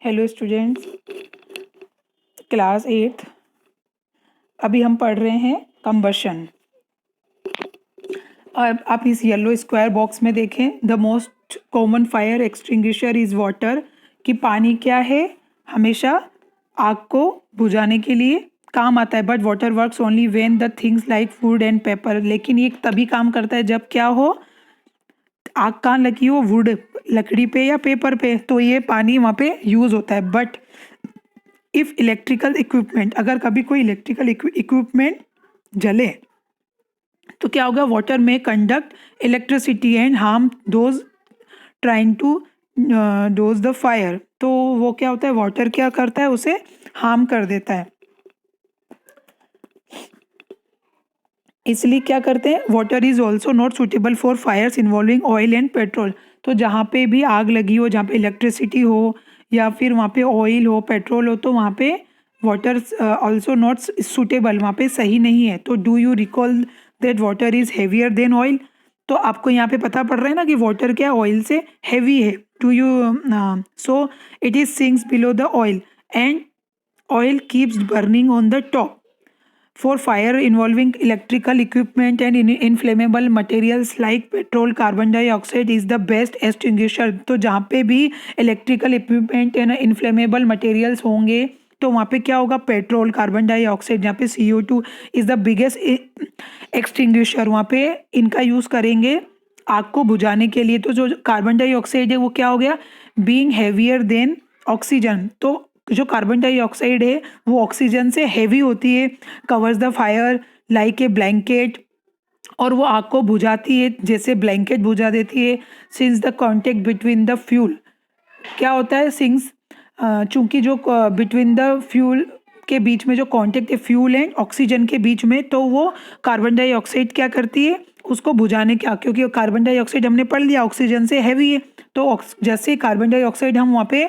Hello students, class 8। अभी हम पढ़ रहे हैं कंबशन। अब आप इस येलो स्क्वायर बॉक्स में देखें, the most common fire extinguisher is water. कि पानी क्या है, हमेशा आग को बुझाने के लिए काम आता है। But water works only when the things like food and paper. लेकिन ये तभी काम करता है जब क्या हो, आग कहाँ लगी हो, वुड लकड़ी पे या पेपर पे, तो ये पानी वहाँ पे यूज होता है। बट इफ इलेक्ट्रिकल इक्विपमेंट, अगर कभी कोई इलेक्ट्रिकल इक्विपमेंट जले तो क्या होगा, वाटर में conduct electricity and harm those trying to douse the fire. तो वो क्या होता है, वाटर क्या करता है, उसे हार्म कर देता है। इसलिए क्या करते हैं, water is also not suitable for fires involving oil and petrol. तो जहाँ पे भी आग लगी हो, जहाँ पे इलेक्ट्रिसिटी हो या फिर वहाँ पे ऑयल हो, पेट्रोल हो, तो वहाँ पे वाटर ऑल्सो नॉट सुटेबल, वहाँ पे सही नहीं है। तो do you recall that water is heavier than oil. तो आपको यहाँ पे पता पड़ रहा है ना कि वाटर क्या ऑयल से हैवी है। Do you so it is sinks below the oil and oil keeps burning on the top. For fire involving electrical equipment and inflammable materials like petrol, carbon dioxide is the best extinguisher। तो जहाँ पे भी electrical equipment and inflammable materials होंगे तो वहाँ पे क्या होगा, पेट्रोल, कार्बन डाइऑक्साइड, जहाँ पे CO2 is the biggest extinguisher, वहाँ पे इनका यूज़ करेंगे आग को बुझाने के लिए। तो जो कार्बन डाइऑक्साइड है वो क्या हो गया, बीइंग हैवियर देन ऑक्सीजन। तो जो कार्बन डाइऑक्साइड है वो ऑक्सीजन से हैवी होती है, covers the fire like a blanket, और वो आग को बुझाती है जैसे ब्लैंकेट बुझा देती है। Since the contact between the fuel, क्या होता है, सिंस चूंकि जो बिटवीन द फ्यूल के बीच में जो कांटेक्ट है फ्यूल एंड ऑक्सीजन के बीच में, तो वो कार्बन डाइऑक्साइड क्या करती है, उसको बुझाने का, क्योंकि कार्बन डाइऑक्साइड हमने पढ़ लिया ऑक्सीजन से हैवी है। तो जैसे कार्बन डाइऑक्साइड हम वहाँ पे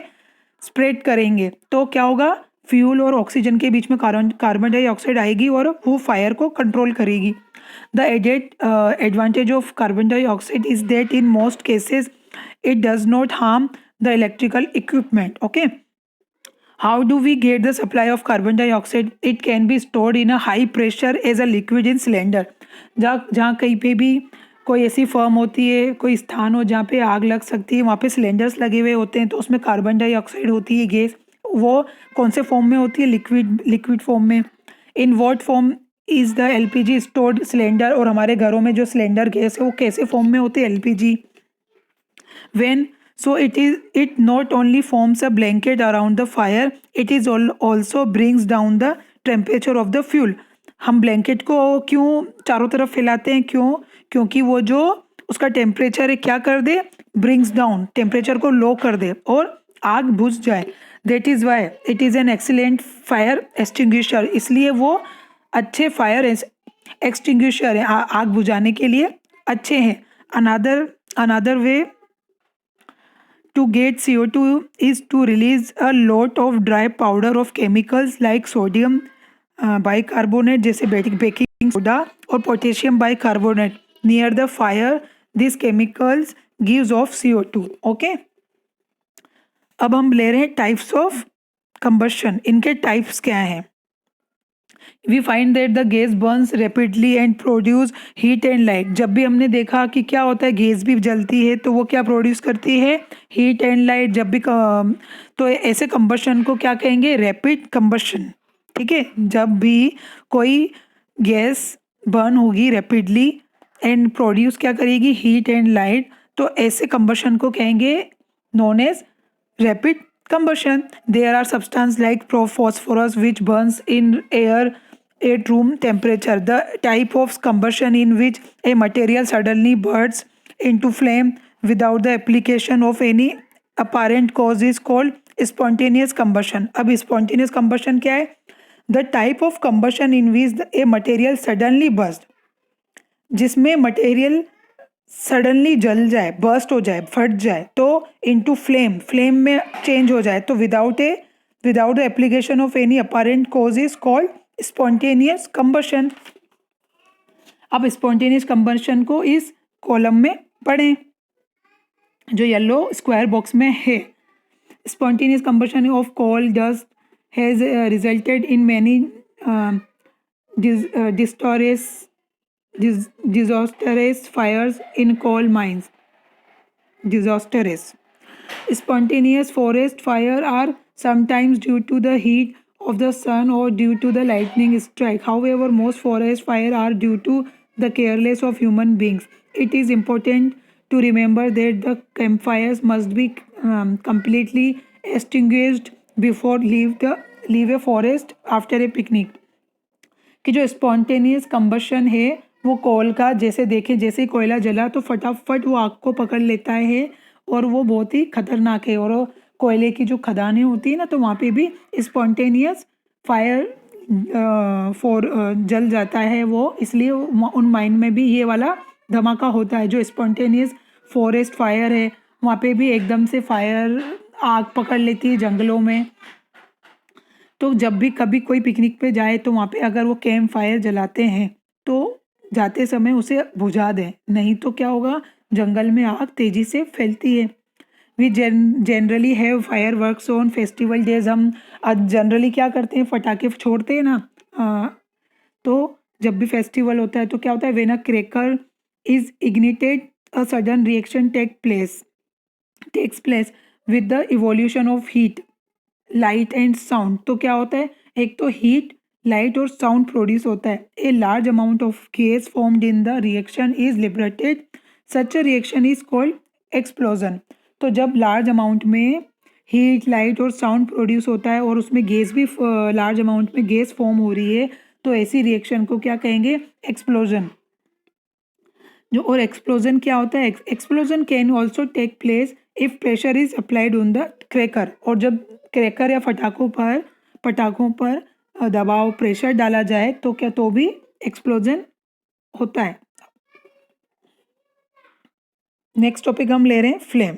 स्प्रेड करेंगे तो क्या होगा, फ्यूल और ऑक्सीजन के बीच में कार्बन डाइऑक्साइड आएगी और वो फायर को कंट्रोल करेगी। The added advantage of carbon dioxide is that in most cases it does not harm the electrical equipment. Okay, how do we get the supply of carbon dioxide? It can be stored in a high pressure as a liquid in cylinder। जहाँ कहीं पे भी कोई ऐसी firm होती है, कोई स्थान हो जहाँ पे आग लग सकती है, वहाँ पे सिलेंडर्स लगे हुए होते हैं, तो उसमें कार्बन डाइऑक्साइड होती है गैस। वो कौन से फॉर्म में होती है, लिक्विड फॉर्म में। In what form is the LPG stored cylinder. और हमारे घरों में जो सिलेंडर गैस है वो कैसे फॉर्म में होती है, LPG। when so it not only forms a blanket around the fire, it is also brings down the temperature of the fuel। हम ब्लैंकेट को क्यों चारों तरफ फैलाते हैं, क्योंकि वो जो उसका टेम्परेचर है क्या कर दे, ब्रिंग्स डाउन, टेम्परेचर को लो कर दे और आग बुझ जाए। That is why it is an excellent fire extinguisher. इसलिए वो अच्छे फायर एक्सटिंग्विशर है, आग बुझाने के लिए अच्छे हैं। Another way to get CO2 is to release a lot of dry powder of chemicals like sodium bicarbonate जैसे बेकिंग सोडा और potassium bicarbonate near the fire। these chemicals gives off CO2। Okay, अब हम ले रहे हैं types of combustion. इनके types क्या हैं। We find that the gas burns rapidly and produce heat and light. जब भी हमने देखा कि क्या होता है, गैस भी जलती है तो वो क्या प्रोड्यूस करती है, हीट एंड लाइट। जब भी तो ऐसे कंबशन को क्या कहेंगे, रैपिड कंबशन। ठीक है, जब भी कोई गैस बर्न होगी रैपिडली एंड प्रोड्यूस क्या करेगी, हीट एंड लाइट, तो ऐसे कंबशन को कहेंगे known as rapid combustion। There are substances like phosphorus which burns in air at room temperature। The type of combustion in which a material suddenly bursts into flame without the application of any apparent cause is called spontaneous combustion। अब spontaneous combustion क्या है, the type of combustion in which a material suddenly bursts, जिसमें material suddenly जल जाए, burst हो जाए, फट जाए, तो इनटू फ्लेम में चेंज हो जाए, तो without the application of any apparent cause is called spontaneous combustion. अब स्पॉन्टेनियस कंबशन को इस कॉलम में पढ़ें जो येलो स्क्वायर बॉक्स में है। Spontaneous combustion of coal dust has resulted in many disastrous fires in coal mines. Disastrous. Spontaneous forest fire are sometimes due to the heat of the sun or due to the lightning strike. However, most forest fire are due to the careless of human beings. It is important to remember that the campfires must be completely extinguished before leave a forest after a picnic. कि जो spontaneous combustion है वो कोल का, जैसे देखें जैसे ही कोयला जला तो फटाफट वो आग को पकड़ लेता है और वो बहुत ही खतरनाक है। और वो कोयले की जो खदानें होती है ना, तो वहाँ पे भी स्पॉन्टेनियस फायर जल जाता है वो, इसलिए उन माइन में भी ये वाला धमाका होता है। जो स्पॉन्टेनियस फॉरेस्ट फायर है वहाँ पे भी एकदम से फायर आग पकड़ लेती है जंगलों में। तो जब भी कभी कोई पिकनिक पे जाए तो वहाँ पे अगर वो कैंप फायर जलाते हैं तो जाते समय उसे बुझा दें, नहीं तो क्या होगा, जंगल में आग तेज़ी से फैलती है। We generally have fireworks on festival days. हम जनरली क्या करते हैं, फटाके छोड़ते हैं ना, तो जब भी फेस्टिवल होता है तो क्या होता है, when a cracker is ignited a sudden reaction takes place with the evolution of heat light and sound. तो क्या होता है, एक तो हीट लाइट और साउंड प्रोड्यूस होता है। A large amount of gas formed in the reaction is liberated, such a reaction is called explosion. तो जब लार्ज अमाउंट में हीट लाइट और साउंड प्रोड्यूस होता है और उसमें गैस भी लार्ज अमाउंट में गैस फॉर्म हो रही है, तो ऐसी रिएक्शन को क्या कहेंगे, एक्सप्लोजन। जो और एक्सप्लोजन क्या होता है, explosion can also take place if pressure is applied on the cracker. और जब क्रैकर या पटाखों पर दबाव प्रेशर डाला जाए तो क्या, तो भी एक्सप्लोजन होता है। नेक्स्ट टॉपिक हम ले रहे हैं फ्लेम।